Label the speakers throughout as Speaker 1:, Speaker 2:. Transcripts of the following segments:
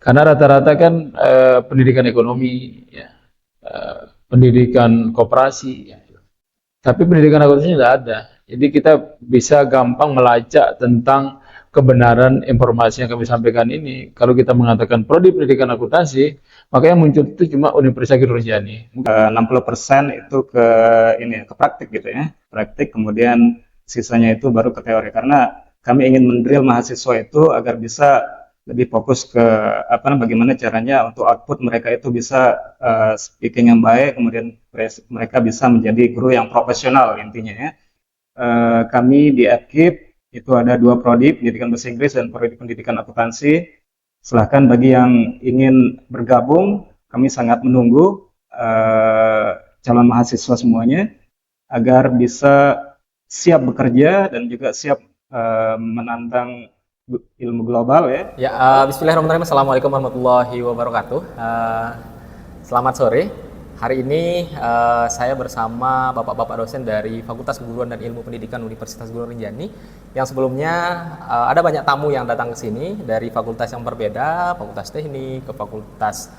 Speaker 1: Karena rata-rata kan pendidikan ekonomi, ya, pendidikan koperasi, ya. Tapi pendidikan akuntansi tidak ada. Jadi kita bisa gampang melacak tentang kebenaran informasi yang kami sampaikan ini. Kalau kita mengatakan prodi pendidikan akuntansi, maka yang muncul itu cuma Universitas Guru Rinjani.
Speaker 2: 60% itu ke ini ke praktik gitu ya. Praktik kemudian sisanya itu baru ke teori karena kami ingin mendrill mahasiswa itu agar bisa lebih fokus ke bagaimana caranya untuk output mereka itu bisa speaking yang baik kemudian mereka bisa menjadi guru yang profesional intinya ya. Kami di FKIP itu ada 2 prodi, pendidikan bahasa Inggris dan prodi pendidikan akuntansi. Silahkan bagi yang ingin bergabung, kami sangat menunggu calon mahasiswa semuanya agar bisa siap bekerja dan juga siap menantang ilmu global ya.
Speaker 3: Ya, bismillahirrahmanirrahim. Assalamualaikum warahmatullahi wabarakatuh. Selamat sore. Hari ini saya bersama bapak-bapak dosen dari Fakultas Keguruan dan Ilmu Pendidikan Universitas Guru Rinjani. Yang sebelumnya ada banyak tamu yang datang ke sini dari fakultas yang berbeda, fakultas teknik, ke fakultas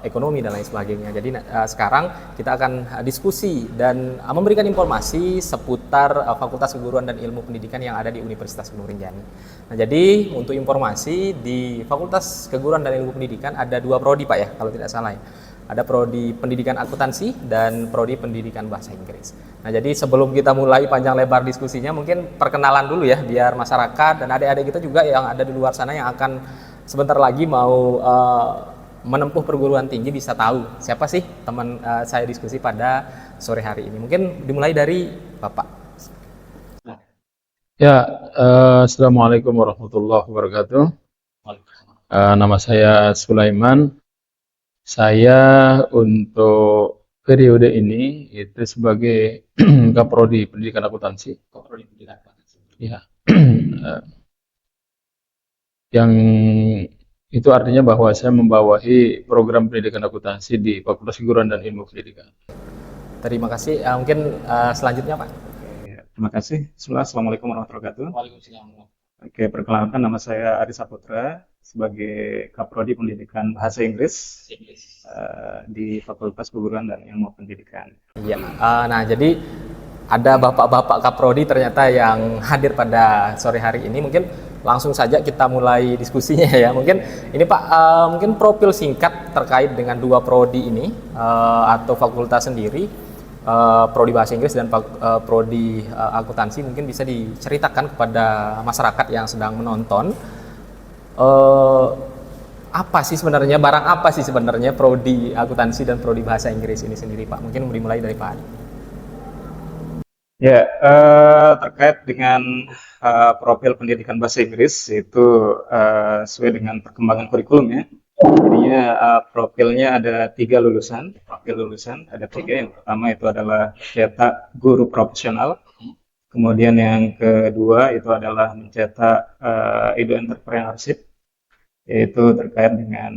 Speaker 3: ekonomi dan lain sebagainya. Jadi sekarang kita akan diskusi dan memberikan informasi seputar Fakultas Keguruan dan Ilmu Pendidikan yang ada di Universitas Guru Rinjani. Nah, jadi untuk informasi di Fakultas Keguruan dan Ilmu Pendidikan ada 2 prodi Pak ya, kalau tidak salah ya. Ada prodi pendidikan akuntansi dan prodi pendidikan bahasa Inggris. Nah, jadi sebelum kita mulai panjang lebar diskusinya, mungkin perkenalan dulu ya, biar masyarakat dan adik-adik kita juga yang ada di luar sana yang akan sebentar lagi mau menempuh perguruan tinggi bisa tahu siapa sih teman saya diskusi pada sore hari ini. Mungkin dimulai dari Bapak.
Speaker 1: Ya, Assalamualaikum warahmatullahi wabarakatuh. Nama saya Sulaiman. Saya untuk periode ini itu sebagai Kaprodi Pendidikan Akuntansi. Ya. Yang itu artinya bahwa saya membawahi program pendidikan akuntansi di Fakultas Keguruan dan Ilmu Pendidikan.
Speaker 3: Terima kasih. Mungkin selanjutnya Pak.
Speaker 2: Oke, terima kasih. Assalamualaikum warahmatullahi wabarakatuh.
Speaker 1: Waalaikumsalam.
Speaker 2: Oke, perkenalkan nama saya Ari Saputra sebagai Kaprodi Pendidikan Bahasa Inggris di Fakultas Keguruan dan Ilmu Pendidikan.
Speaker 3: Iya. Nah, jadi ada bapak-bapak Kaprodi ternyata yang hadir pada sore hari ini. Mungkin langsung saja kita mulai diskusinya ya. Mungkin ini Pak, mungkin profil singkat terkait dengan 2 prodi ini atau fakultas sendiri, prodi bahasa Inggris dan prodi akuntansi, mungkin bisa diceritakan kepada masyarakat yang sedang menonton. Barang apa sih sebenarnya prodi akuntansi dan prodi bahasa Inggris ini sendiri Pak? Mungkin dimulai dari Pak Adi.
Speaker 2: Ya, terkait dengan profil pendidikan bahasa Inggris itu sesuai dengan perkembangan kurikulum ya. Jadinya profilnya ada 3 lulusan, profil lulusan ada 3. Yang pertama itu adalah cetak guru profesional, kemudian yang kedua itu adalah mencetak edu entrepreneurship, yaitu terkait dengan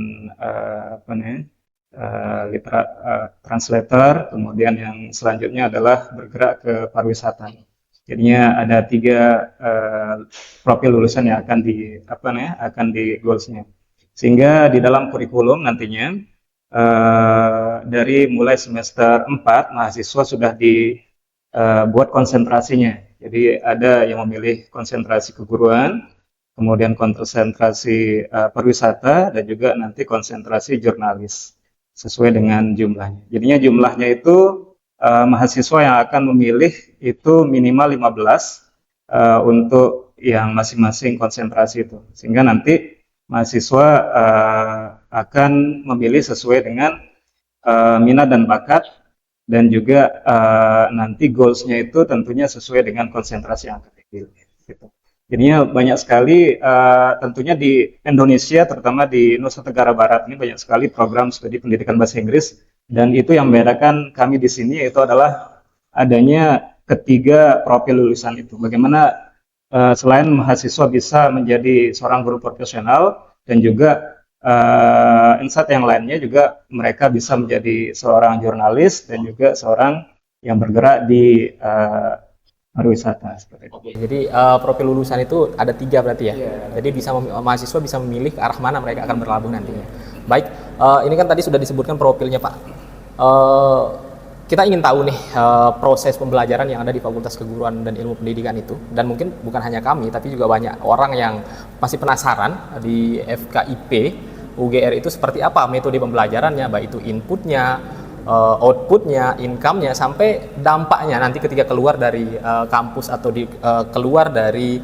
Speaker 2: translator, kemudian yang selanjutnya adalah bergerak ke pariwisata. Jadinya ada 3 profil lulusan yang akan di goalsnya. Sehingga di dalam kurikulum nantinya dari mulai semester 4 mahasiswa sudah dibuat konsentrasinya. Jadi ada yang memilih konsentrasi keguruan, kemudian konsentrasi pariwisata, dan juga nanti konsentrasi jurnalis sesuai dengan jumlahnya. Jadinya jumlahnya itu mahasiswa yang akan memilih itu minimal 15 untuk yang masing-masing konsentrasi itu. Sehingga nanti mahasiswa akan memilih sesuai dengan minat dan bakat, dan juga nanti goals-nya itu tentunya sesuai dengan konsentrasi yang akan dipilih. Gitu. Jadinya banyak sekali, tentunya di Indonesia, terutama di Nusa Tenggara Barat ini banyak sekali program studi pendidikan bahasa Inggris, dan itu yang membedakan kami di sini itu adalah adanya ketiga profil lulusan itu. Bagaimana selain mahasiswa bisa menjadi seorang guru profesional, dan juga insight yang lainnya juga mereka bisa menjadi seorang jurnalis dan juga seorang yang bergerak di pariwisata seperti itu.
Speaker 3: Jadi profil lulusan itu ada 3 berarti ya. Jadi mahasiswa bisa memilih ke arah mana mereka akan berlabuh nantinya. Baik, ini kan tadi sudah disebutkan profilnya Pak. Kita ingin tahu nih proses pembelajaran yang ada di Fakultas Keguruan dan Ilmu Pendidikan itu, dan mungkin bukan hanya kami tapi juga banyak orang yang masih penasaran di FKIP UGR itu seperti apa metode pembelajarannya, baik itu inputnya, outputnya, income-nya, sampai dampaknya nanti ketika keluar dari kampus atau keluar dari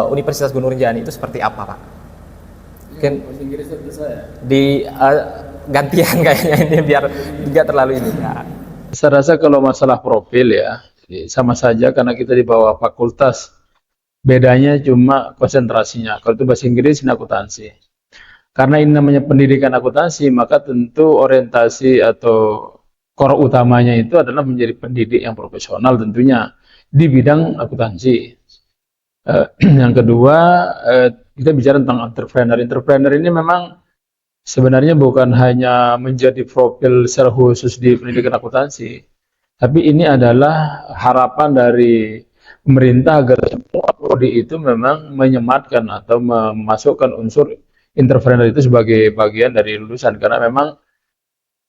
Speaker 3: Universitas Gunung Rinjani itu seperti apa Pak? Mungkin di gantian kayaknya ini biar tidak terlalu ini ya.
Speaker 1: Saya rasa kalau masalah profil ya, sama saja karena kita di bawah fakultas, bedanya cuma konsentrasinya. Kalau itu bahasa Inggris, ini akuntansi. Karena ini namanya pendidikan akuntansi, maka tentu orientasi atau core utamanya itu adalah menjadi pendidik yang profesional tentunya di bidang akuntansi. Yang kedua, kita bicara tentang entrepreneur. Entrepreneur ini memang sebenarnya bukan hanya menjadi profil secara khusus di pendidikan akuntansi, tapi ini adalah harapan dari pemerintah agar semua prodi itu memang menyematkan atau memasukkan unsur entrepreneur itu sebagai bagian dari lulusan, karena memang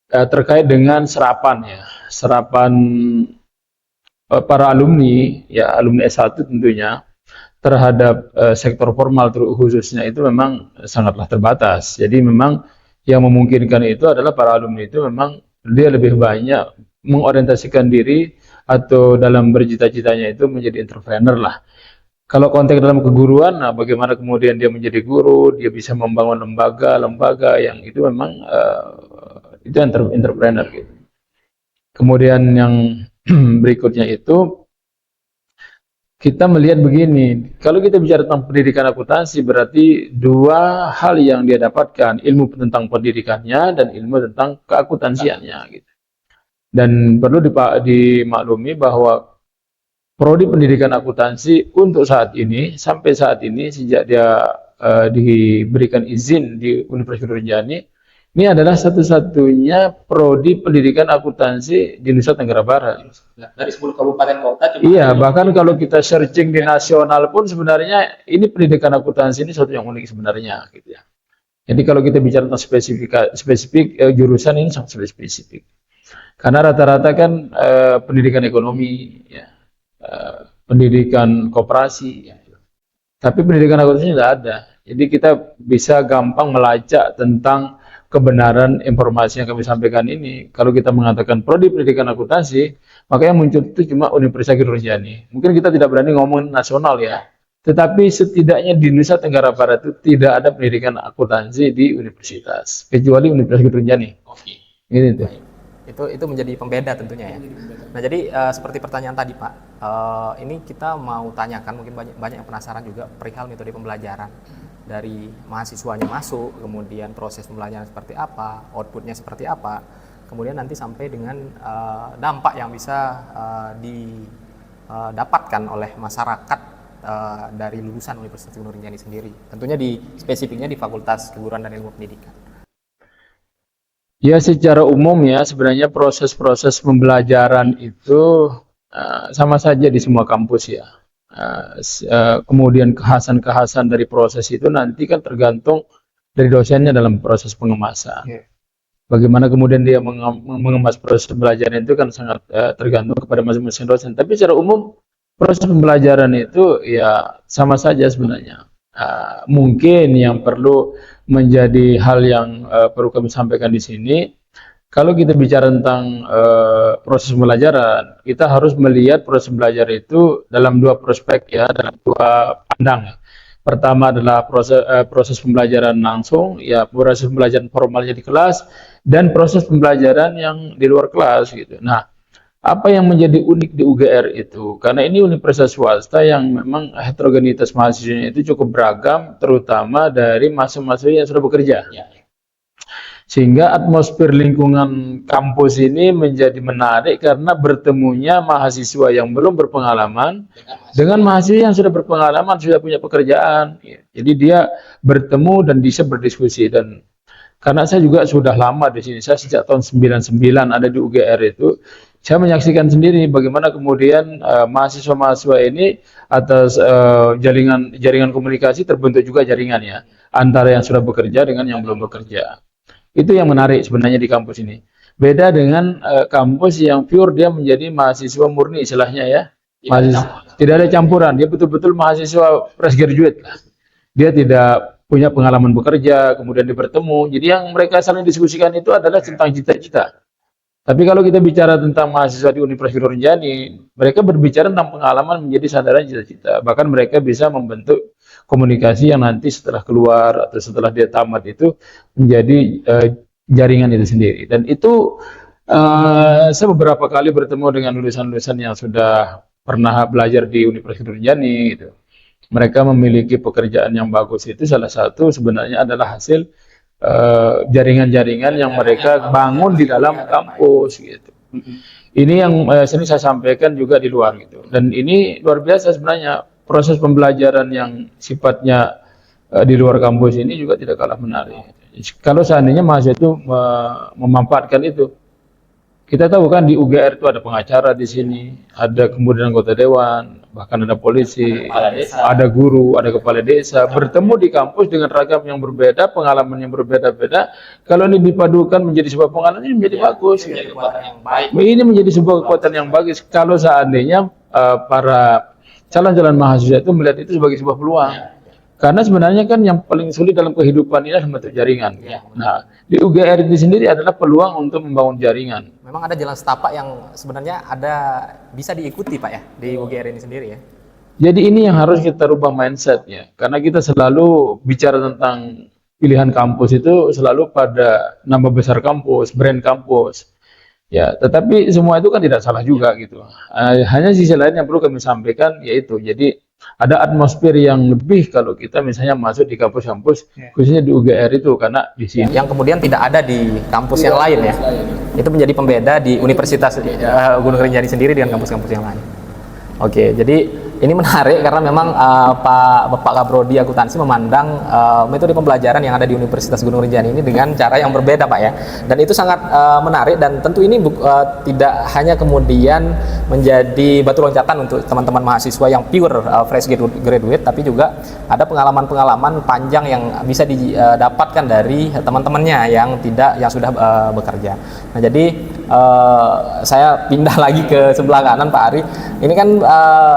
Speaker 1: terkait dengan serapan ya, serapan para alumni ya, alumni S1 tentunya terhadap sektor formal khususnya itu memang sangatlah terbatas. Jadi memang yang memungkinkan itu adalah para alumni itu memang dia lebih banyak mengorientasikan diri atau dalam bercita-citanya itu menjadi entrepreneur lah. Kalau konteks dalam keguruan, nah bagaimana kemudian dia menjadi guru, dia bisa membangun lembaga-lembaga yang itu memang itu entrepreneur gitu. Kemudian yang berikutnya itu kita melihat begini, kalau kita bicara tentang pendidikan akuntansi berarti dua hal yang dia dapatkan, ilmu tentang pendidikannya dan ilmu tentang keakuntansiannya gitu. Dan perlu dimaklumi bahwa prodi pendidikan akuntansi untuk saat ini, sampai saat ini sejak dia diberikan izin di Universitas Rinjani, ini adalah satu-satunya prodi pendidikan akuntansi di Nusa Tenggara Barat.
Speaker 3: Dari 10 kabupaten kota cuma
Speaker 1: Iya, bahkan kalau kita searching di nasional pun sebenarnya ini pendidikan akuntansi ini suatu yang unik sebenarnya gitu ya. Jadi kalau kita bicara tentang spesifik jurusan ini sangat spesifik. Karena rata-rata kan pendidikan ekonomi ya, pendidikan koperasi ya. Tapi pendidikan akuntansi tidak ada. Jadi kita bisa gampang melacak tentang kebenaran informasi yang kami sampaikan ini. Kalau kita mengatakan prodi pendidikan akuntansi, maka yang muncul itu cuma Universitas Gunung Rinjani. Mungkin kita tidak berani ngomong nasional ya, tetapi setidaknya di Nusa Tenggara Barat itu tidak ada pendidikan akuntansi di universitas, kecuali Universitas Gunung Rinjani.
Speaker 3: Oke.
Speaker 1: Ini tuh.
Speaker 3: Itu menjadi pembeda tentunya ya. Nah jadi seperti pertanyaan tadi Pak, ini kita mau tanyakan, mungkin banyak yang penasaran juga perihal metode pembelajaran dari mahasiswanya masuk, kemudian proses pembelajaran seperti apa, outputnya seperti apa, kemudian nanti sampai dengan dampak yang bisa didapatkan oleh masyarakat dari lulusan Universitas Gunung Rinjani sendiri. Tentunya spesifiknya di Fakultas Keguruan dan Ilmu Pendidikan.
Speaker 1: Ya secara umum ya sebenarnya proses-proses pembelajaran itu sama saja di semua kampus ya. Kemudian kekhasan-kekhasan dari proses itu nanti kan tergantung dari dosennya dalam proses pengemasan. Bagaimana kemudian dia mengemas proses pembelajaran itu kan sangat tergantung kepada masing-masing dosen. Tapi secara umum proses pembelajaran itu ya sama saja sebenarnya. Mungkin yang perlu menjadi hal yang perlu kami sampaikan di sini, kalau kita bicara tentang proses pembelajaran, kita harus melihat proses belajar itu dalam dua prospek ya, dalam dua pandang. Pertama adalah proses pembelajaran langsung, ya proses pembelajaran formalnya di kelas, dan proses pembelajaran yang di luar kelas gitu. Nah, apa yang menjadi unik di UGR itu? Karena ini universitas swasta yang memang heterogenitas mahasiswanya itu cukup beragam, terutama dari mahasiswa yang sudah bekerja. Sehingga atmosfer lingkungan kampus ini menjadi menarik karena bertemunya mahasiswa yang belum berpengalaman dengan mahasiswa yang sudah berpengalaman, sudah punya pekerjaan. Jadi dia bertemu dan bisa berdiskusi. Dan karena saya juga sudah lama di sini, saya sejak tahun 99 ada di UGR itu. saya menyaksikan sendiri bagaimana kemudian mahasiswa-mahasiswa ini atas jaringan komunikasi terbentuk juga jaringannya antara yang sudah bekerja dengan yang belum bekerja. Itu yang menarik sebenarnya di kampus ini. Beda dengan kampus yang pure dia menjadi mahasiswa murni istilahnya ya. Tidak ada campuran, dia betul-betul mahasiswa fresh graduate lah. Dia tidak punya pengalaman bekerja, kemudian dia bertemu. Jadi yang mereka saling diskusikan itu adalah tentang cita-cita. Tapi kalau kita bicara tentang mahasiswa di Universitas Guru Rinjani, mereka berbicara tentang pengalaman menjadi sandaran cita-cita. Bahkan mereka bisa membentuk komunikasi yang nanti setelah keluar atau setelah dia tamat itu menjadi jaringan itu sendiri. Dan itu saya beberapa kali bertemu dengan lulusan-lulusan yang sudah pernah belajar di Universitas Guru Rinjani gitu. Mereka memiliki pekerjaan yang bagus, itu salah satu sebenarnya adalah hasil jaringan-jaringan yang mereka bangun di dalam kampus gitu. Ini yang sering saya sampaikan juga di luar gitu. Dan ini luar biasa sebenarnya, proses pembelajaran yang sifatnya di luar kampus ini juga tidak kalah menarik. Kalau seandainya mahasiswa itu memanfaatkan itu, kita tahu kan di UGR itu ada pengacara di sini, ada kemudian anggota dewan, bahkan ada polisi, ada guru, ada kepala desa, bertemu di kampus dengan ragam yang berbeda, pengalaman yang berbeda-beda. Kalau ini dipadukan menjadi sebuah pengalaman, ini menjadi bagus. Gitu. Ini menjadi sebuah kekuatan yang bagus kalau seandainya para calon-calon mahasiswa itu melihat itu sebagai sebuah peluang. Karena sebenarnya kan yang paling sulit dalam kehidupan ini adalah membentuk jaringan. Nah, di UGR ini sendiri adalah peluang untuk membangun jaringan.
Speaker 3: Memang ada jalan setapak yang sebenarnya bisa diikuti Pak ya di UGR ini sendiri ya.
Speaker 1: Jadi ini yang harus kita rubah mindsetnya. Karena kita selalu bicara tentang pilihan kampus itu selalu pada nama besar kampus, brand kampus. Ya, tetapi semua itu kan tidak salah juga gitu. Hanya sisi lain yang perlu kami sampaikan yaitu jadi ada atmosfer yang lebih kalau kita misalnya masuk di kampus-kampus khususnya di UGR itu karena di sini
Speaker 3: yang kemudian tidak ada di kampus yang lain ya. Itu menjadi pembeda di Universitas Gunung Rinjani sendiri dengan kampus-kampus yang lain. Oke, jadi ini menarik karena memang Bapak Kaprodi Akuntansi memandang metode pembelajaran yang ada di Universitas Gunung Rinjani ini dengan cara yang berbeda Pak ya. Dan itu sangat menarik dan tentu ini tidak hanya kemudian menjadi batu loncatan untuk teman-teman mahasiswa yang pure fresh graduate, tapi juga ada pengalaman-pengalaman panjang yang bisa didapatkan dari teman-temannya yang sudah bekerja. Nah, jadi saya pindah lagi ke sebelah kanan Pak Ari. Ini kan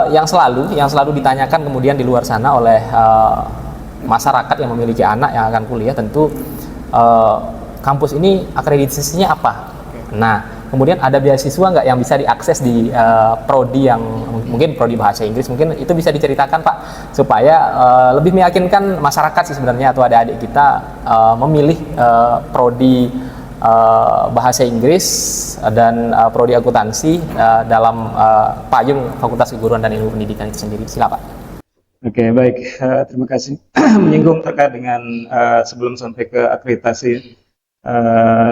Speaker 3: yang selalu ditanyakan kemudian di luar sana oleh masyarakat yang memiliki anak yang akan kuliah, tentu kampus ini akreditasinya apa? Nah, kemudian ada beasiswa nggak yang bisa diakses di prodi yang mungkin prodi bahasa Inggris, mungkin itu bisa diceritakan Pak supaya lebih meyakinkan masyarakat sih sebenarnya atau adik-adik kita memilih prodi bahasa Inggris dan prodi akuntansi dalam payung Fakultas Keguruan dan Ilmu Pendidikan itu sendiri. Silakan Pak.
Speaker 2: Oke, baik. Terima kasih. Menyinggung terkait dengan sebelum sampai ke akreditasi,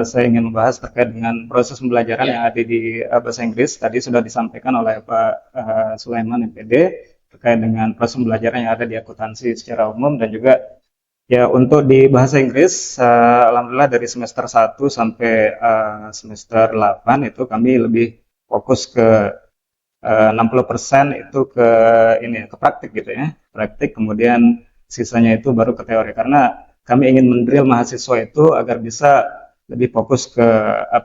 Speaker 2: saya ingin membahas terkait dengan proses pembelajaran yang ada di bahasa Inggris. Tadi sudah disampaikan oleh Pak Sulaiman MPD terkait dengan proses pembelajaran yang ada di akuntansi secara umum dan juga ya untuk di bahasa Inggris, alhamdulillah dari semester 1 sampai semester 8 itu kami lebih fokus ke 60% itu ke praktik gitu ya, praktik, kemudian sisanya itu baru ke teori karena kami ingin mendrill mahasiswa itu agar bisa lebih fokus ke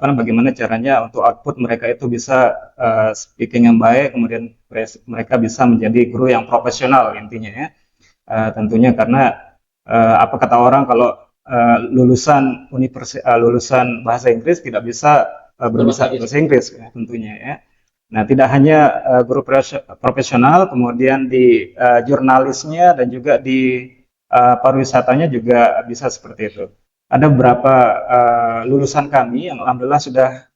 Speaker 2: bagaimana caranya untuk output mereka itu bisa speaking yang baik, kemudian mereka bisa menjadi guru yang profesional intinya ya, tentunya karena apa kata orang kalau lulusan bahasa Inggris tidak bisa berbahasa Inggris ya, tentunya ya. Nah, tidak hanya guru profesional, kemudian di jurnalisnya dan juga di pariwisatanya juga bisa seperti itu. Ada beberapa lulusan kami yang alhamdulillah sudah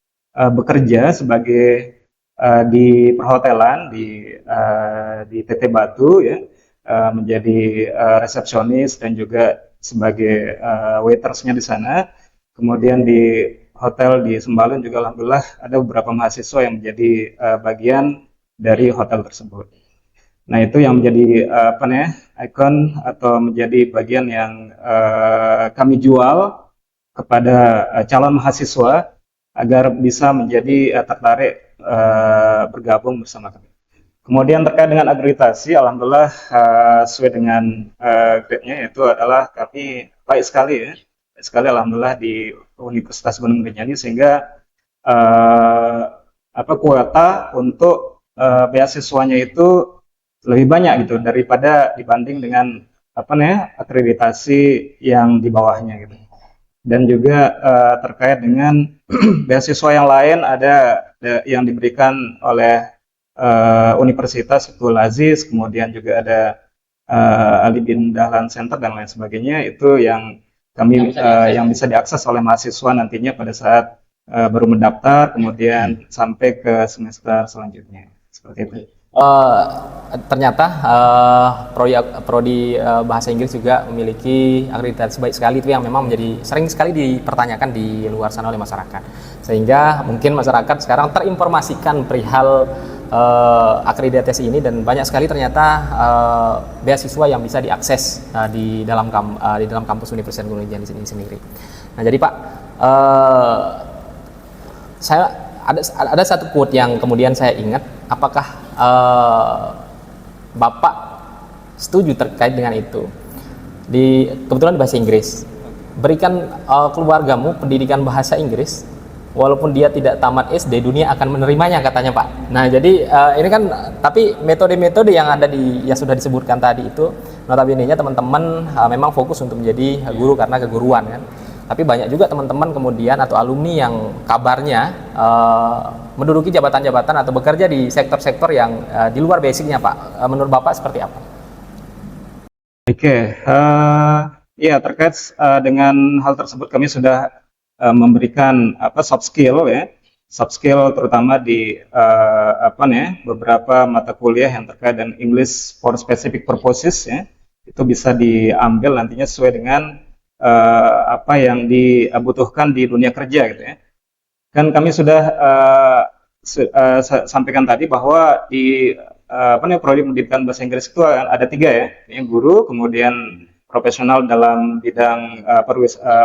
Speaker 2: bekerja sebagai di perhotelan di PT Batu ya. Menjadi resepsionis dan juga sebagai waitersnya di sana. Kemudian di hotel di Sembalun juga alhamdulillah ada beberapa mahasiswa yang menjadi bagian dari hotel tersebut. Nah, itu yang menjadi ikon atau menjadi bagian yang kami jual kepada calon mahasiswa agar bisa menjadi tertarik bergabung bersama kami. Kemudian terkait dengan akreditasi, alhamdulillah sesuai dengan grade-nya, yaitu adalah kami baik sekali ya, baik sekali alhamdulillah di Universitas Gunung Rinjani, sehingga kuota untuk beasiswanya itu lebih banyak gitu daripada dibanding dengan akreditasi yang di bawahnya gitu. Dan juga terkait dengan beasiswa yang lain ada yang diberikan oleh Universitas Abdul Aziz, kemudian juga ada Ali bin Dahlan Center dan lain sebagainya, itu yang kami yang bisa diakses oleh mahasiswa nantinya pada saat baru mendaftar, kemudian sampai ke semester selanjutnya, seperti itu.
Speaker 3: Ternyata prodi bahasa Inggris juga memiliki akreditasi baik sekali, itu yang memang menjadi sering sekali dipertanyakan di luar sana oleh masyarakat, sehingga mungkin masyarakat sekarang terinformasikan perihal akreditasi ini, dan banyak sekali ternyata beasiswa yang bisa diakses di dalam kampus Universitas Gunung Rinjani ini sendiri. Nah, jadi Pak, saya ada satu quote yang kemudian saya ingat. Apakah Bapak setuju terkait dengan itu? Kebetulan di bahasa Inggris, berikan keluargamu pendidikan bahasa Inggris, walaupun dia tidak tamat SD, dunia akan menerimanya, katanya Pak. Nah, jadi ini kan, tapi metode-metode yang ada yang sudah disebutkan tadi itu, notabene-nya teman-teman memang fokus untuk menjadi guru karena keguruan kan. Tapi banyak juga teman-teman kemudian atau alumni yang kabarnya menduduki jabatan-jabatan atau bekerja di sektor-sektor yang di luar basicnya Pak. Menurut Bapak seperti apa?
Speaker 2: Oke, ya terkait dengan hal tersebut kami sudah memberikan soft skill ya, soft skill terutama di beberapa mata kuliah yang terkait dengan English for specific purposes ya, itu bisa diambil nantinya sesuai dengan apa yang dibutuhkan di dunia kerja gitu ya. Kan kami sudah sampaikan tadi bahwa di prodi pendidikan bahasa Inggris itu ada 3 ya, yang guru, kemudian profesional dalam bidang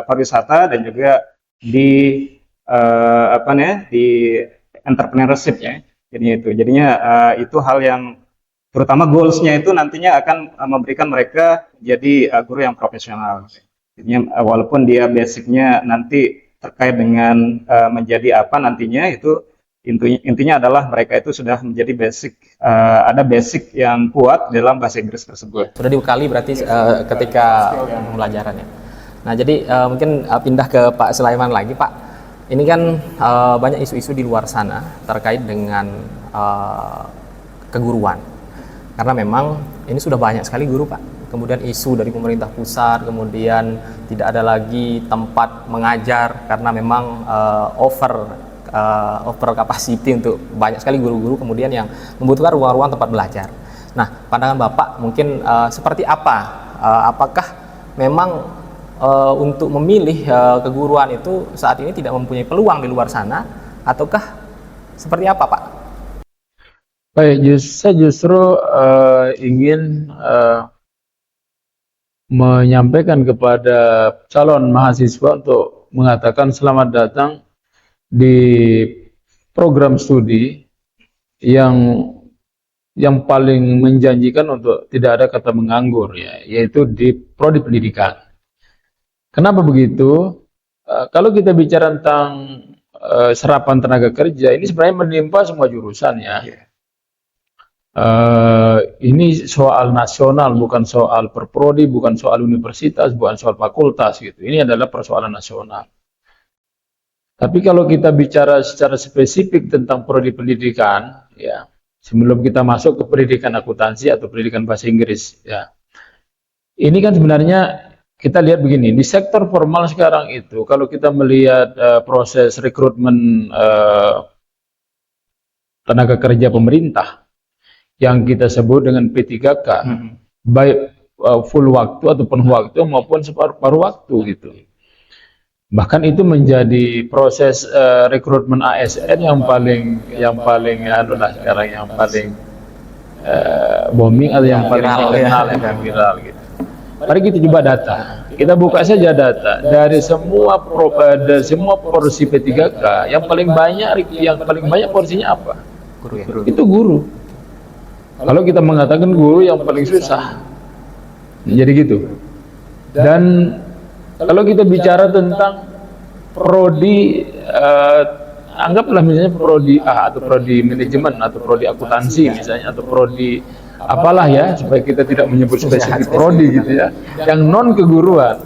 Speaker 2: pariwisata, dan juga di di entrepreneurship ya. Jadinya itu hal yang terutama goals-nya itu nantinya akan memberikan mereka jadi guru yang profesional. Jadinya walaupun dia basicnya nanti terkait dengan menjadi apa nantinya, itu intinya adalah mereka itu sudah menjadi basic, ada basic yang kuat dalam bahasa Inggris tersebut.
Speaker 3: Sudah dibekali berarti ketika pembelajarannya. Nah, jadi mungkin pindah ke Pak Sulaiman lagi, Pak. Ini kan banyak isu-isu di luar sana terkait dengan keguruan. Karena memang ini sudah banyak sekali guru, Pak. Kemudian isu dari pemerintah pusat, kemudian tidak ada lagi tempat mengajar karena memang over capacity untuk banyak sekali guru-guru kemudian yang membutuhkan ruang-ruang tempat belajar. Nah, pandangan Bapak mungkin seperti apa? Apakah memang untuk memilih keguruan itu saat ini tidak mempunyai peluang di luar sana, ataukah seperti apa, Pak?
Speaker 1: Baik, saya justru ingin menyampaikan kepada calon mahasiswa untuk mengatakan selamat datang di program studi yang paling menjanjikan untuk tidak ada kata menganggur ya, yaitu di prodi pendidikan. Kenapa begitu? Kalau kita bicara tentang serapan tenaga kerja, ini sebenarnya menimpa semua jurusan ya. Ini soal nasional, bukan soal perprodi, bukan soal universitas, bukan soal fakultas gitu. Ini adalah persoalan nasional. Tapi kalau kita bicara secara spesifik tentang prodi pendidikan, ya, sebelum kita masuk ke pendidikan akuntansi atau pendidikan bahasa Inggris, ya, ini kan sebenarnya kita lihat begini, di sektor formal sekarang itu, kalau kita melihat proses rekrutmen tenaga kerja pemerintah, yang kita sebut dengan P3K, baik full waktu atau penuh waktu maupun separuh waktu gitu. Bahkan itu menjadi proses rekrutmen ASN yang paling sekarang yang paling booming atau yang paling terkenal, yang viral gitu. Mari kita coba data. Kita buka saja data dari dari semua porsi P3K, yang paling banyak porsinya apa?
Speaker 3: Guru ya.
Speaker 1: Itu guru. Kalau kita mengatakan guru yang paling susah, jadi gitu. Dan kalau kita bicara tentang prodi, anggaplah misalnya prodi A atau prodi manajemen atau prodi akuntansi misalnya, atau prodi apalah ya, supaya kita tidak menyebut spesifik prodi gitu ya, yang non keguruan.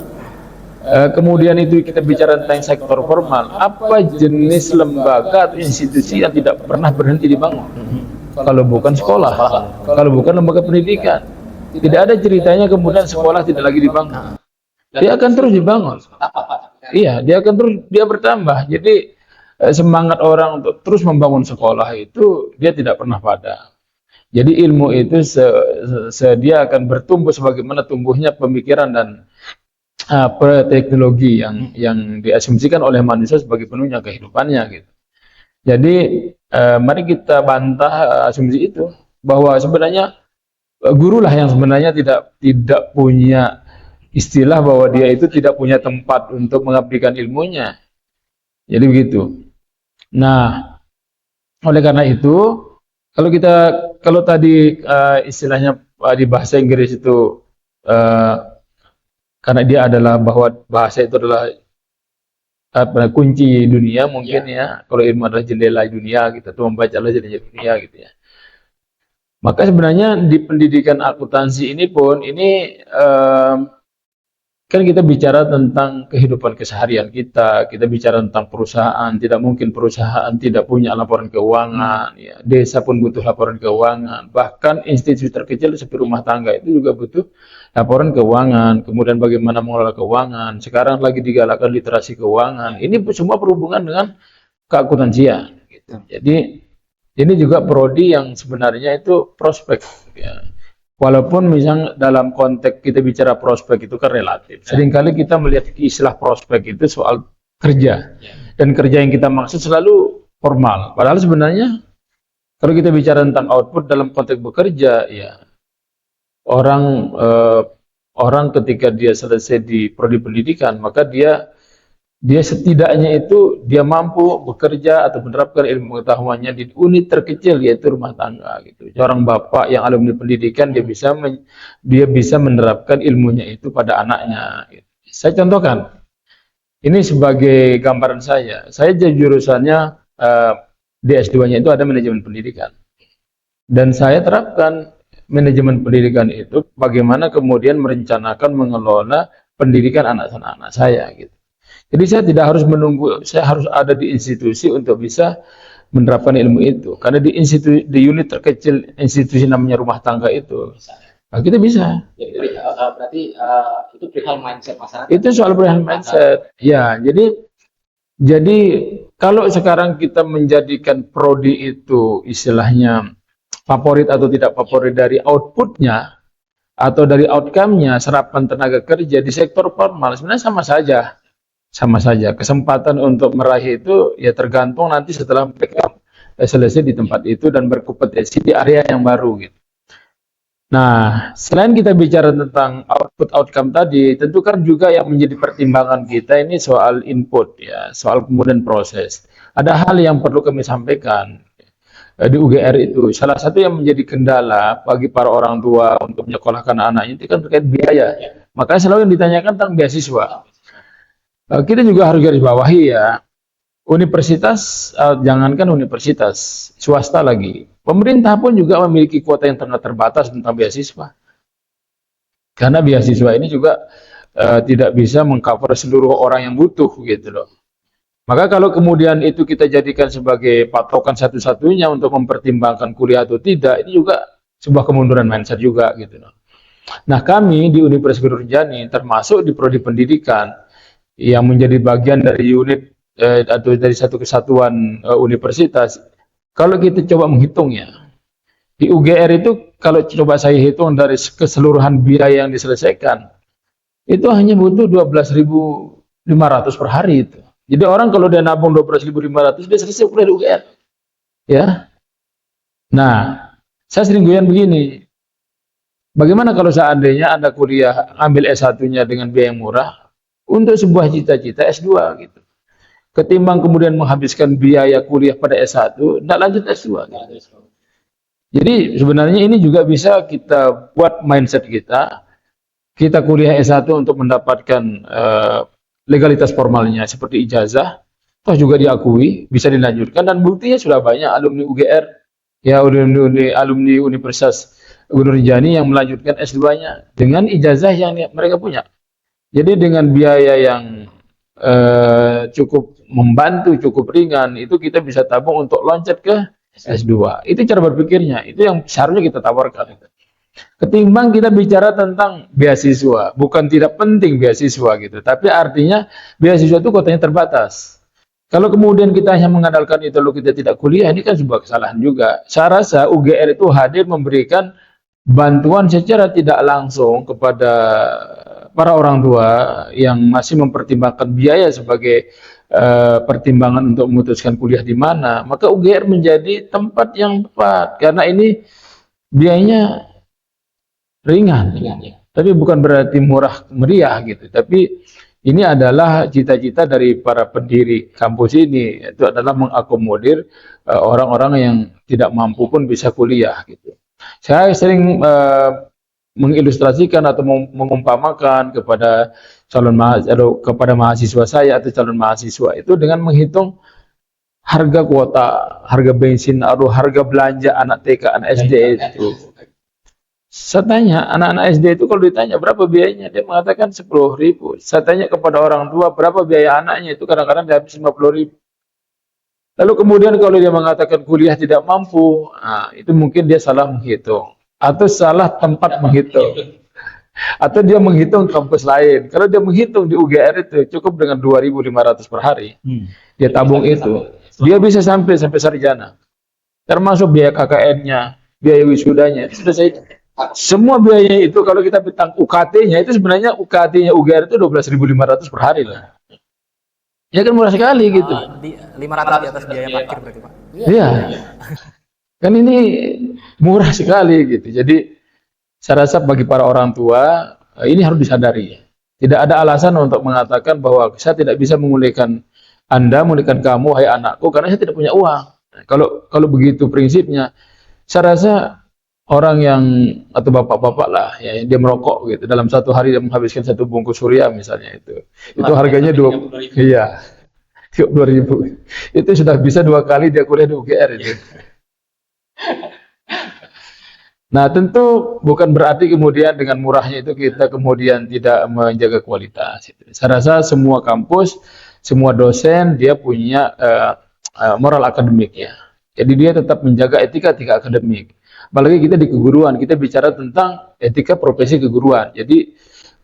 Speaker 1: Kemudian itu kita bicara tentang sektor formal, apa jenis lembaga atau institusi yang tidak pernah berhenti dibangun? Kalau bukan sekolah, kalau bukan lembaga pendidikan, tidak ada ceritanya kemudian sekolah tidak lagi dibangun. Dia akan terus dibangun. Iya, dia akan terus, dia bertambah. Jadi semangat orang untuk terus membangun sekolah itu dia tidak pernah padam. Jadi ilmu itu dia akan bertumbuh sebagaimana tumbuhnya pemikiran dan teknologi yang diasumsikan oleh manusia sebagai penuhnya kehidupannya gitu. Jadi mari kita bantah asumsi itu, bahwa sebenarnya guru lah yang sebenarnya tidak punya istilah bahwa dia itu tidak punya tempat untuk mengabdikan ilmunya. Jadi begitu. Nah, oleh karena itu, kalau tadi istilahnya di bahasa Inggris itu karena dia adalah bahwa bahasa itu adalah kunci dunia mungkin ya. Kalau ilmu adalah jendela dunia, kita tuh membaca adalah jendela dunia gitu ya. Maka sebenarnya di pendidikan akuntansi ini pun kan kita bicara tentang kehidupan keseharian kita bicara tentang perusahaan. Tidak mungkin perusahaan tidak punya laporan keuangan, ya. Desa pun butuh laporan keuangan, bahkan institusi terkecil seperti rumah tangga itu juga butuh laporan keuangan. Kemudian bagaimana mengelola keuangan, sekarang lagi digalakkan literasi keuangan. Ini semua berhubungan dengan keakuntansian gitu. Jadi ini juga prodi yang sebenarnya itu prospek ya. Walaupun misalnya dalam konteks kita bicara prospek itu kan relatif. Seringkali kita melihat istilah prospek itu soal kerja. Dan kerja yang kita maksud selalu formal. Padahal sebenarnya kalau kita bicara tentang output dalam konteks bekerja, ya orang ketika dia selesai di prodi pendidikan, maka dia setidaknya itu dia mampu bekerja atau menerapkan ilmu pengetahuannya di unit terkecil, yaitu rumah tangga gitu. Seorang bapak yang alumni pendidikan dia bisa menerapkan ilmunya itu pada anaknya gitu. Saya contohkan ini sebagai gambaran saya jadi jurusannya di S2-nya itu ada manajemen pendidikan, dan saya terapkan manajemen pendidikan itu bagaimana kemudian merencanakan mengelola pendidikan anak-anak saya gitu. Jadi saya tidak harus menunggu, saya harus ada di institusi untuk bisa menerapkan ilmu itu. Karena di unit terkecil institusi namanya rumah tangga itu, nah kita bisa.
Speaker 3: Jadi berarti itu perihal mindset masyarakat.
Speaker 1: Itu soal perihal mindset. Ya, jadi kalau sekarang kita menjadikan prodi itu istilahnya favorit atau tidak favorit dari outputnya atau dari outcome-nya, serapan tenaga kerja di sektor formal sebenarnya sama saja. Kesempatan untuk meraih itu ya tergantung nanti setelah mereka selesai di tempat itu dan berkompetensi di area yang baru gitu. Nah, selain kita bicara tentang output outcome tadi, tentu kan juga yang menjadi pertimbangan kita ini soal input ya, soal kemudian proses. Ada hal yang perlu kami sampaikan di UGR itu. Salah satu yang menjadi kendala bagi para orang tua untuk menyekolahkan anaknya itu kan terkait biaya. Makanya selalu yang ditanyakan tentang beasiswa. Kita juga harus garis bawahi ya, universitas, jangankan universitas, swasta lagi. Pemerintah pun juga memiliki kuota yang sangat terbatas tentang beasiswa. Karena beasiswa ini juga tidak bisa mengcover seluruh orang yang butuh gitu loh. Maka kalau kemudian itu kita jadikan sebagai patokan satu-satunya untuk mempertimbangkan kuliah atau tidak, ini juga sebuah kemunduran mindset juga gitu loh. Nah, kami di Universitas Guru Rinjani termasuk di prodi pendidikan yang menjadi bagian dari unit atau dari satu kesatuan universitas. Kalau kita coba menghitungnya, di UGR itu kalau coba saya hitung dari keseluruhan biaya yang diselesaikan, itu hanya butuh 12.500 per hari itu. Jadi orang kalau dia nabung 12.500 dia selesai kuliah di UGR. Ya. Nah, saya sering goyang begini. Bagaimana kalau seandainya Anda kuliah ambil S1-nya dengan biaya yang murah untuk sebuah cita-cita S2 gitu. Ketimbang kemudian menghabiskan biaya kuliah pada S1, tidak lanjut S2 gitu. Jadi sebenarnya ini juga bisa kita buat mindset kita. Kita kuliah S1 untuk mendapatkan legalitas formalnya seperti ijazah, toh juga diakui, bisa dilanjutkan dan buktinya sudah banyak alumni UGR, ya alumni Universitas Guru Rinjani yang melanjutkan S2-nya dengan ijazah yang mereka punya. Jadi dengan biaya yang cukup membantu, cukup ringan, itu kita bisa tabung untuk loncat ke S2. Itu cara berpikirnya, itu yang seharusnya kita tawarkan. Ketimbang kita bicara tentang beasiswa, bukan tidak penting beasiswa gitu, tapi artinya beasiswa itu kotanya terbatas. Kalau kemudian kita hanya mengandalkan itu lalu kita tidak kuliah, ini kan sebuah kesalahan juga. Saya rasa UGR itu hadir memberikan bantuan secara tidak langsung kepada para orang tua yang masih mempertimbangkan biaya sebagai pertimbangan untuk memutuskan kuliah di mana. Maka UGR menjadi tempat yang tepat karena ini biayanya ringan, tapi bukan berarti murah meriah gitu. Tapi ini adalah cita-cita dari para pendiri kampus ini, itu adalah mengakomodir orang-orang yang tidak mampu pun bisa kuliah gitu. Saya sering mengilustrasikan atau mengumpamakan kepada kepada mahasiswa saya atau calon mahasiswa itu dengan menghitung harga kuota, harga bensin, atau harga belanja anak TK, anak SD itu. Saya tanya, anak-anak SD itu kalau ditanya berapa biayanya, dia mengatakan 10.000. Saya tanya kepada orang tua berapa biaya anaknya, itu kadang-kadang dia habis 50.000. Lalu kemudian kalau dia mengatakan kuliah tidak mampu, nah, itu mungkin dia salah menghitung. Atau salah tempat menghitung. Atau dia menghitung kampus lain. Kalau dia menghitung di UGR itu cukup dengan 2.500 per hari. Dia tabung itu. Dia bisa sampai sarjana. Termasuk biaya KKN-nya, biaya wisudanya. Itu sudah saya semua biayanya itu kalau kita bintang UKT-nya itu sebenarnya UKT-nya UGR itu 12.500 per hari lah. Ya kan murah sekali gitu.
Speaker 3: 500 di atas biaya parkir berarti Pak.
Speaker 1: Iya. Kan ini murah sekali gitu. Jadi saya rasa bagi para orang tua ini harus disadari. Tidak ada alasan untuk mengatakan bahwa saya tidak bisa memulihkan Anda, memulihkan kamu, hai anakku, karena saya tidak punya uang. Kalau begitu prinsipnya, saya rasa orang yang atau bapak-bapak lah ya dia merokok gitu dalam satu hari dia menghabiskan satu bungkus surya misalnya itu harganya 2.000 iya 2.000 itu sudah bisa 2 kali dia kuliah di UGR itu. Nah tentu bukan berarti kemudian dengan murahnya itu kita kemudian tidak menjaga kualitas itu. Saya rasa semua kampus semua dosen dia punya moral akademiknya, jadi dia tetap menjaga etika akademik. Apalagi kita di keguruan, kita bicara tentang etika profesi keguruan. Jadi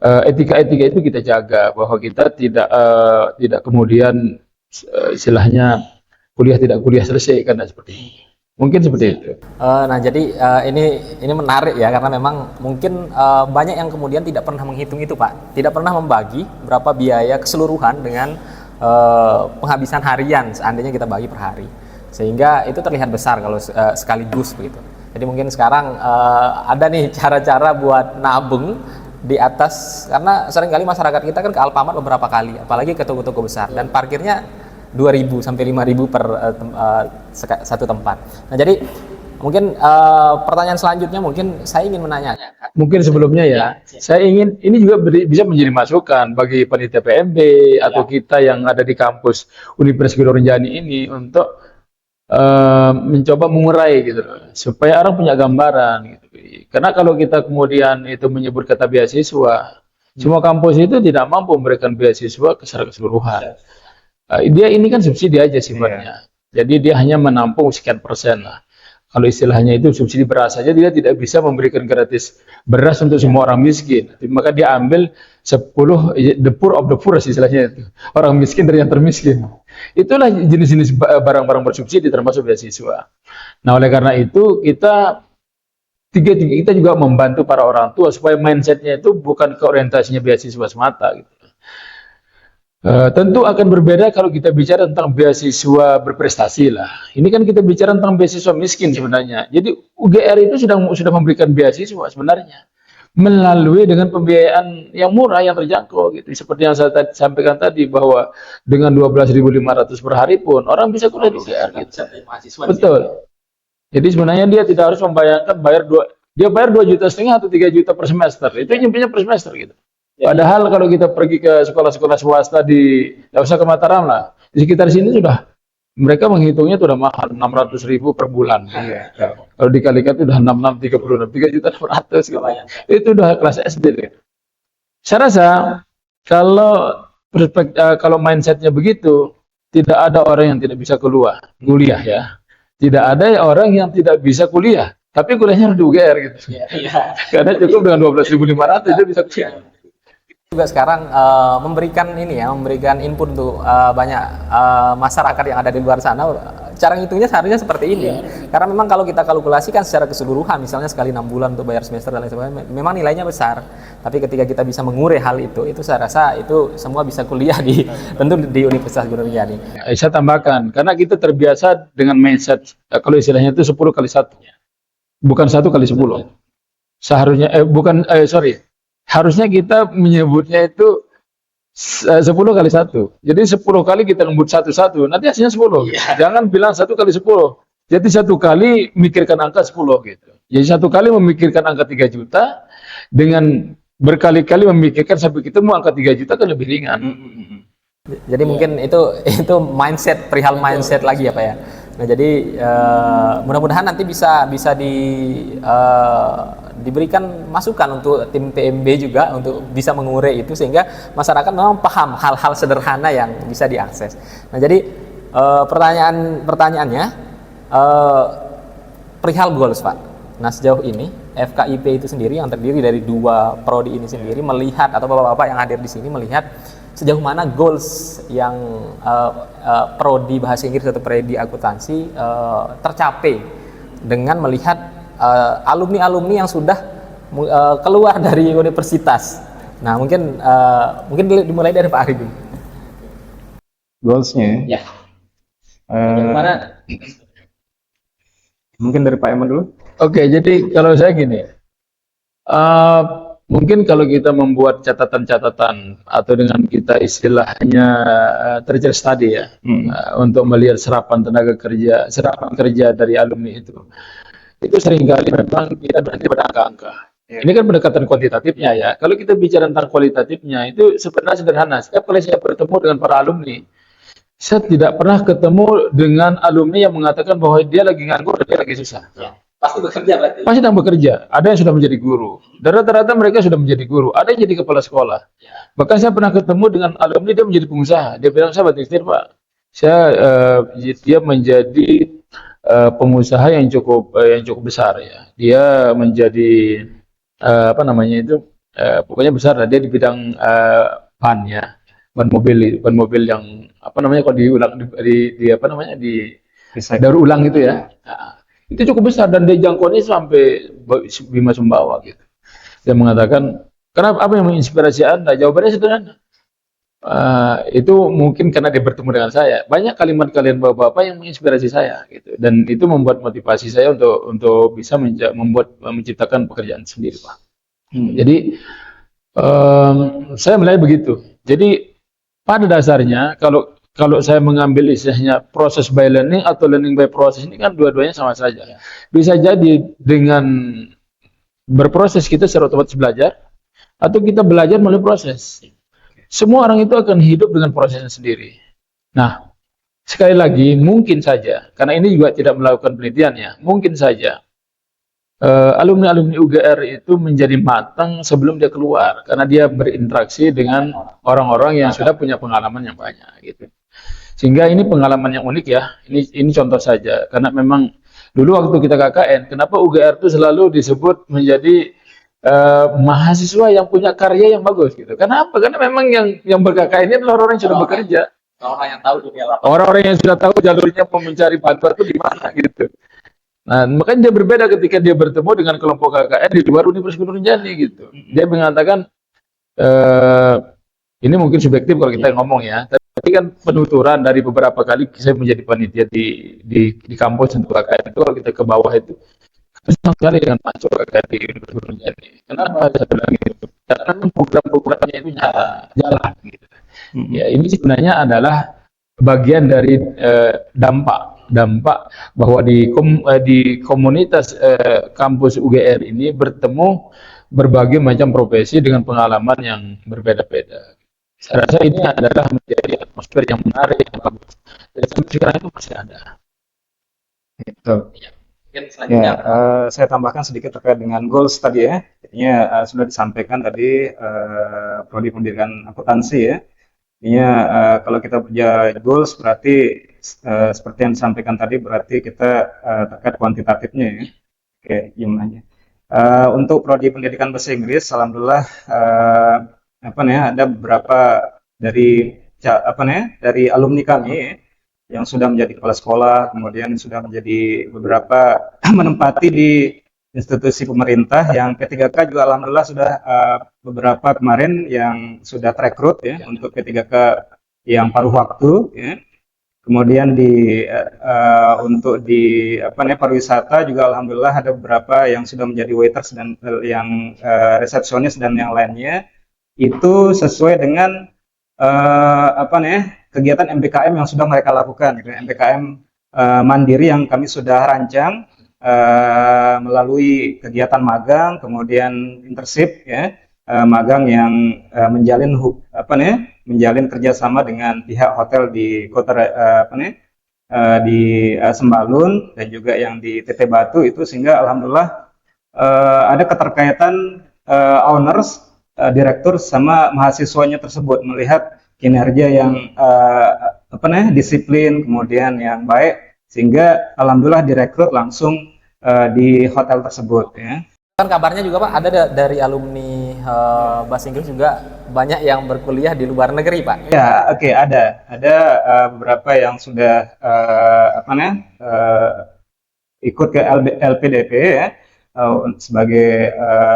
Speaker 1: etika-etika itu kita jaga bahwa kita tidak kemudian istilahnya tidak kuliah selesai karena seperti ini. Mungkin seperti itu.
Speaker 3: Nah jadi ini menarik ya karena memang mungkin banyak yang kemudian tidak pernah menghitung itu Pak, tidak pernah membagi berapa biaya keseluruhan dengan penghabisan harian seandainya kita bagi per hari, sehingga itu terlihat besar kalau sekaligus begitu. Jadi mungkin sekarang ada nih cara-cara buat nabung di atas, karena seringkali masyarakat kita kan ke Alfamart beberapa kali, apalagi ke toko-toko besar, dan parkirnya 2.000 sampai 5.000 per satu tempat. Nah jadi mungkin pertanyaan selanjutnya mungkin saya ingin menanyakan.
Speaker 1: Mungkin sebelumnya ya, saya ingin ini juga bisa menjadi masukan bagi panitia PMB atau kita yang ada di kampus Universitas Guru Rinjani ini untuk mencoba mengurai gitu supaya orang punya gambaran gitu. Karena kalau kita kemudian itu menyebut kata beasiswa, semua kampus itu tidak mampu memberikan beasiswa secara keseluruhan. Dia ini kan subsidi aja sifatnya. Jadi dia hanya menampung sekian persen lah. Kalau istilahnya itu subsidi beras saja, dia tidak bisa memberikan gratis beras untuk semua orang miskin. Maka dia ambil 10 the poor of the poor istilahnya itu. Orang miskin dari yang termiskin. Itulah jenis-jenis barang-barang bersubsidi termasuk beasiswa. Nah oleh karena itu kita juga membantu para orang tua supaya mindsetnya itu bukan ke orientasinya beasiswa semata gitu. Tentu akan berbeda kalau kita bicara tentang beasiswa berprestasi lah. Ini kan kita bicara tentang beasiswa miskin sebenarnya. Jadi UGR itu sudah memberikan beasiswa sebenarnya. melalui dengan pembiayaan yang murah, yang terjangkau gitu. Seperti yang saya sampaikan tadi bahwa dengan 12.500 per hari pun orang bisa kuliah di UGR gitu. Betul. Jadi sebenarnya dia tidak harus membayangkan dia bayar 2,5 juta atau 3 juta per semester. Itu nyampe per semester gitu. Padahal kalau kita pergi ke sekolah-sekolah swasta nggak usah ke Mataram lah, di sekitar sini sudah mereka menghitungnya sudah mahal, 600.000 per bulan.
Speaker 2: Iya.
Speaker 1: Kalau dikalikan itu udah 6636, 3.600.000 gitu. Itu udah kelas SD. Gitu. Saya rasa kalau mindsetnya begitu, tidak ada orang yang tidak bisa kuliah ya. Tidak ada orang yang tidak bisa kuliah, tapi kuliahnya harus di UGR gitu. Karena cukup dengan 12.500 dia bisa kuliah.
Speaker 3: Juga sekarang memberikan input untuk banyak masyarakat yang ada di luar sana. Cara ngitungnya seharusnya seperti ini. Karena memang kalau kita kalkulasikan secara keseluruhan, misalnya sekali 6 bulan untuk bayar semester dan lain sebagainya, memang nilainya besar. Tapi ketika kita bisa mengurai hal itu saya rasa itu semua bisa kuliah tentu di Universitas Guru Rinjani.
Speaker 1: Saya tambahkan, karena kita terbiasa dengan mindset, kalau istilahnya itu 10 kali 1. Bukan 1 kali 10. Seharusnya, harusnya kita menyebutnya itu 10 kali 1. Jadi 10 kali kita lembut 1-1, nanti hasilnya 10. Jangan bilang 1 kali 10. Jadi 1 kali mikirkan angka 10 gitu. Jadi 1 kali memikirkan angka 3 juta, dengan berkali-kali memikirkan sampai ketemu angka 3 juta kan lebih ringan.
Speaker 3: Jadi mungkin itu mindset, perihal mindset lagi ya Pak ya. Nah jadi mudah-mudahan nanti bisa diberikan masukan untuk tim PMB juga untuk bisa mengurai itu sehingga masyarakat memang paham hal-hal sederhana yang bisa diakses. Nah jadi pertanyaannya perihal goals Pak. Nah sejauh ini FKIP itu sendiri yang terdiri dari 2 prodi ini sendiri melihat, atau bapak-bapak yang hadir di sini melihat sejauh mana goals yang prodi bahasa Inggris atau prodi akuntansi tercapai dengan melihat alumni-alumni yang sudah keluar dari universitas. Nah mungkin dimulai dari Pak Arifin.
Speaker 2: Goalsnya
Speaker 3: Ya. Gimana?
Speaker 2: Mungkin dari Pak Eman dulu.
Speaker 1: Oke, jadi kalau saya gini, mungkin kalau kita membuat catatan-catatan atau dengan kita istilahnya terjadi study ya, untuk melihat serapan kerja dari alumni itu seringkali memang kita berhenti pada angka-angka. Ini kan pendekatan kuantitatifnya ya. Kalau kita bicara tentang kualitatifnya itu sebenarnya sederhana. Setiap kali saya bertemu dengan para alumni, saya tidak pernah ketemu dengan alumni yang mengatakan bahwa dia lagi nganggur dan dia lagi susah.
Speaker 3: Pasti bekerja berarti.
Speaker 1: Pasti sedang bekerja. Ada yang sudah menjadi guru. Dan rata-rata mereka sudah menjadi guru. Ada yang jadi kepala sekolah. Bahkan saya pernah ketemu dengan alumni dia menjadi pengusaha. Dia bilang, saya batik Pak. Dia menjadi pengusaha yang cukup besar ya. Dia menjadi pokoknya besar lah. Dia di bidang ban ya. Ban mobil yang kalau diulang di daur ulang itu ya. Itu cukup besar dan dia jangkauannya sampai Bima Sumbawa gitu. Dia mengatakan, kenapa, apa yang menginspirasi Anda? Jawabannya sederhana. Itu mungkin karena dia bertemu dengan saya. Banyak kalimat kalian bapak-bapak yang menginspirasi saya gitu. Dan itu membuat motivasi saya untuk bisa menciptakan pekerjaan sendiri, Pak. Jadi saya melihat begitu. Jadi pada dasarnya kalau saya mengambil istilahnya proses by learning atau learning by process, ini kan dua-duanya sama saja. Bisa jadi dengan berproses kita secara otomatis belajar, atau kita belajar melalui proses. Semua orang itu akan hidup dengan prosesnya sendiri. Nah, sekali lagi mungkin saja, karena ini juga tidak melakukan penelitian ya, mungkin saja alumni-alumni UGR itu menjadi matang sebelum dia keluar, karena dia berinteraksi dengan orang-orang yang sudah punya pengalaman yang banyak gitu. Sehingga ini pengalaman yang unik ya. Ini contoh saja, karena memang dulu waktu kita KKN, kenapa UGR itu selalu disebut menjadi mahasiswa yang punya karya yang bagus gitu. Kenapa? Karena memang yang ber-KKN ini adalah orang yang sudah bekerja.
Speaker 3: Orang yang tahu dunia lapangan.
Speaker 1: Orang-orang yang sudah tahu jalurnya mencari bantuan itu di mana gitu. Nah, makanya dia berbeda ketika dia bertemu dengan kelompok KKN di luar Universitas Guru Rinjani gitu. Dia mengatakan ini mungkin subjektif kalau kita ngomong ya, tapi kan penuturan dari beberapa kali saya menjadi panitia di kampus untuk KKN itu, kalau kita ke bawah itu Senang sekali dengan masuk di Universitas ini. Kenapa saya bilang gitu? Karena program-programnya itu nyata, jalan. Gitu. Ya, ini sebenarnya adalah bagian dari dampak bahwa di komunitas kampus UGR ini bertemu berbagai macam profesi dengan pengalaman yang berbeda-beda. Saya rasa ini adalah menjadi atmosfer yang menarik, yang bagus. Dan sampai sekarang itu masih ada.
Speaker 2: Itu.
Speaker 3: Mungkin
Speaker 2: Ya,
Speaker 3: selanjutnya.
Speaker 2: saya tambahkan sedikit terkait dengan goals tadi ya. Jadinya sudah disampaikan tadi prodi pendidikan akuntansi ya. Artinya kalau kita punya goals berarti seperti yang disampaikan tadi berarti kita terkait kuantitatifnya ya. Oke, jumlahnya. Untuk prodi pendidikan bahasa Inggris, alhamdulillah apa nih ada beberapa dari dari alumni kami ya, yang sudah menjadi kepala sekolah, kemudian sudah menjadi beberapa menempati di institusi pemerintah. Yang P3K juga alhamdulillah sudah beberapa kemarin yang sudah terekrut ya untuk P3K yang paruh waktu ya. Kemudian untuk di pariwisata juga alhamdulillah ada beberapa yang sudah menjadi waiters dan yang resepsionis dan yang lainnya. Itu sesuai dengan kegiatan MBKM yang sudah mereka lakukan, gitu. MBKM mandiri yang kami sudah rancang melalui kegiatan magang, kemudian internship, ya, magang yang menjalin kerjasama dengan pihak hotel di kota di Sembalun dan juga yang di TT Batu itu, sehingga alhamdulillah ada keterkaitan owners, direktur sama mahasiswanya tersebut melihat kinerja yang disiplin, kemudian yang baik, sehingga alhamdulillah direkrut langsung di hotel tersebut ya.
Speaker 3: Kan kabarnya juga Pak, ada dari alumni bahasa Inggris juga banyak yang berkuliah di luar negeri Pak.
Speaker 2: Ya, oke, ada beberapa yang sudah ikut ke LPDP ya,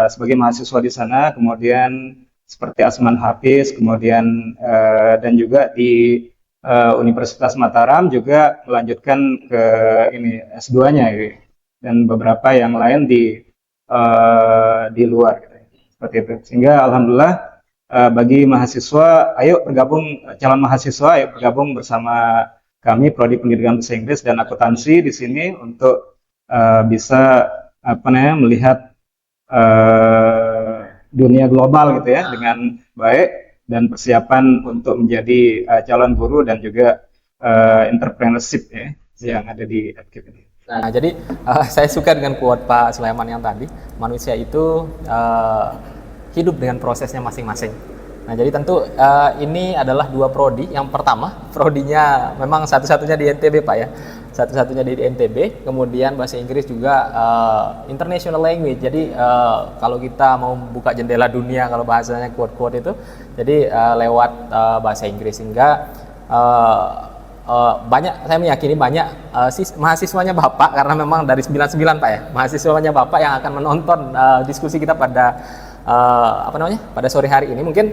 Speaker 2: sebagai mahasiswa di sana, kemudian seperti Asman Hafiz, kemudian dan juga di Universitas Mataram juga melanjutkan ke ini S2-nya gitu. Dan beberapa yang lain di luar gitu. Seperti itu. Sehingga alhamdulillah bagi mahasiswa, calon mahasiswa ayo bergabung bersama kami Prodi Pendidikan Bahasa Inggris dan Akuntansi di sini untuk bisa melihat dunia global gitu ya dengan baik, dan persiapan untuk menjadi calon guru dan juga entrepreneurship ya yang ada di FKIP ini.
Speaker 3: Nah, jadi saya suka dengan quote Pak Sulaiman yang tadi, manusia itu hidup dengan prosesnya masing-masing. Nah, jadi tentu ini adalah dua prodi. Yang pertama, prodinya memang satu-satunya di NTB Pak ya, satu-satunya di NTB. Kemudian bahasa Inggris juga international language. Jadi kalau kita mau buka jendela dunia, kalau bahasanya quote-quote itu, jadi lewat bahasa Inggris. Sehingga banyak, saya meyakini banyak mahasiswanya Bapak, karena memang dari 99 Pak ya, mahasiswanya Bapak yang akan menonton diskusi kita pada pada sore hari ini. Mungkin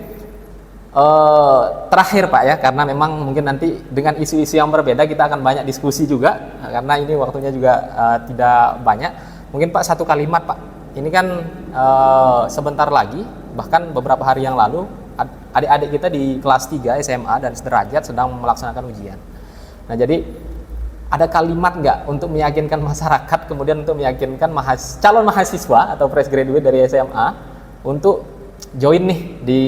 Speaker 3: terakhir Pak ya, karena memang mungkin nanti dengan isu-isu yang berbeda kita akan banyak diskusi juga, karena ini waktunya juga tidak banyak. Mungkin Pak satu kalimat Pak, ini kan sebentar lagi, bahkan beberapa hari yang lalu adik-adik kita di kelas 3 SMA dan sederajat sedang melaksanakan ujian. Nah, jadi ada kalimat nggak untuk meyakinkan masyarakat, kemudian untuk meyakinkan calon mahasiswa atau fresh graduate dari SMA untuk join nih di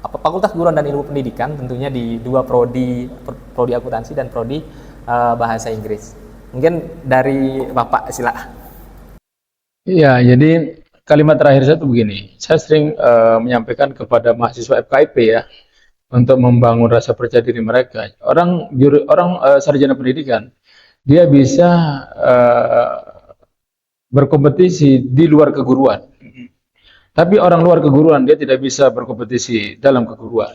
Speaker 3: Fakultas Keguruan dan Ilmu Pendidikan, tentunya di dua prodi akuntansi dan prodi bahasa Inggris. Mungkin dari Bapak silakan.
Speaker 1: Iya, jadi kalimat terakhir saya itu begini. Saya sering menyampaikan kepada mahasiswa FKIP ya, untuk membangun rasa percaya diri mereka. Orang sarjana pendidikan, dia bisa berkompetisi di luar keguruan. Tapi orang luar keguruan dia tidak bisa berkompetisi dalam keguruan.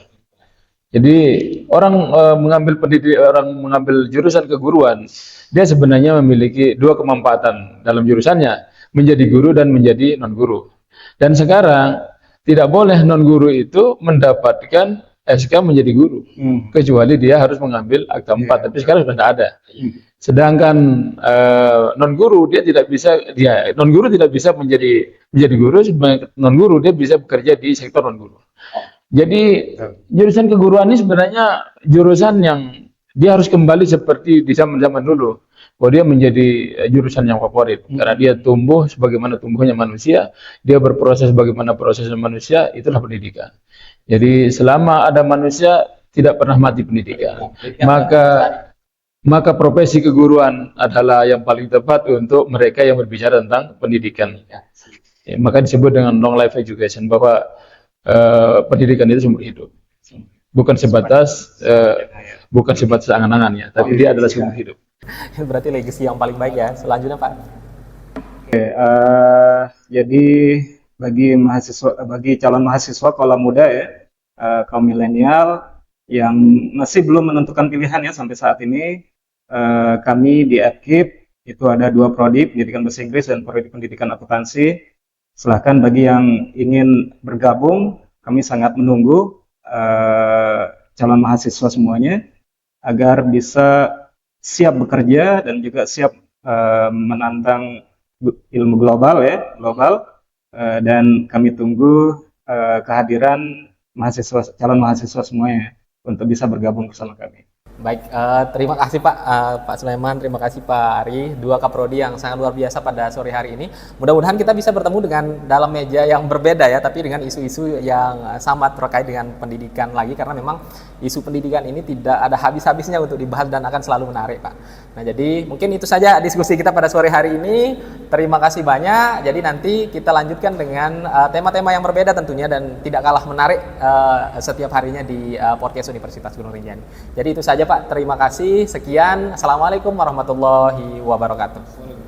Speaker 1: Jadi orang mengambil jurusan keguruan, dia sebenarnya memiliki dua kemanfaatan dalam jurusannya, menjadi guru dan menjadi non guru. Dan sekarang tidak boleh non guru itu mendapatkan SK menjadi guru, kecuali dia harus mengambil akta 4, tapi sekarang sudah tidak ada. Sedangkan non guru dia tidak bisa, non guru tidak bisa menjadi guru, non guru dia bisa bekerja di sektor non guru. Jadi jurusan keguruan ini sebenarnya jurusan yang dia harus kembali seperti di zaman dulu, bahwa dia menjadi jurusan yang favorit karena dia tumbuh sebagaimana tumbuhnya manusia, dia berproses bagaimana prosesnya manusia, itulah pendidikan. Jadi selama ada manusia tidak pernah mati pendidikan. Maka profesi keguruan adalah yang paling tepat untuk mereka yang berbicara tentang pendidikan. Maka disebut dengan long life education, bahwa pendidikan itu seumur hidup. Bukan sebatas angan-angannya, tapi dia adalah seumur hidup.
Speaker 3: Berarti legacy yang paling baik ya. Selanjutnya Pak.
Speaker 2: Jadi bagi calon mahasiswa kaula muda ya, kaum milenial yang masih belum menentukan pilihan ya sampai saat ini, kami di Adkip itu ada 2 prodi, pendidikan bahasa Inggris dan prodi pendidikan akuntansi. Silahkan bagi yang ingin bergabung, kami sangat menunggu calon mahasiswa semuanya agar bisa siap bekerja dan juga siap menantang ilmu global ya, dan kami tunggu kehadiran calon mahasiswa semuanya untuk bisa bergabung bersama kami.
Speaker 3: Baik, terima kasih Pak Sulaiman, terima kasih Pak Ari, 2 kaprodi yang sangat luar biasa pada sore hari ini. Mudah-mudahan kita bisa bertemu dengan dalam meja yang berbeda ya, tapi dengan isu-isu yang sama terkait dengan pendidikan lagi, karena memang isu pendidikan ini tidak ada habis-habisnya untuk dibahas dan akan selalu menarik Pak. Nah jadi mungkin itu saja diskusi kita pada sore hari ini. Terima kasih banyak. Jadi nanti kita lanjutkan dengan tema-tema yang berbeda tentunya dan tidak kalah menarik setiap harinya di podcast Universitas Gunung Rinjani. Jadi itu saja Pak, terima kasih. Sekian. Assalamualaikum warahmatullahi wabarakatuh.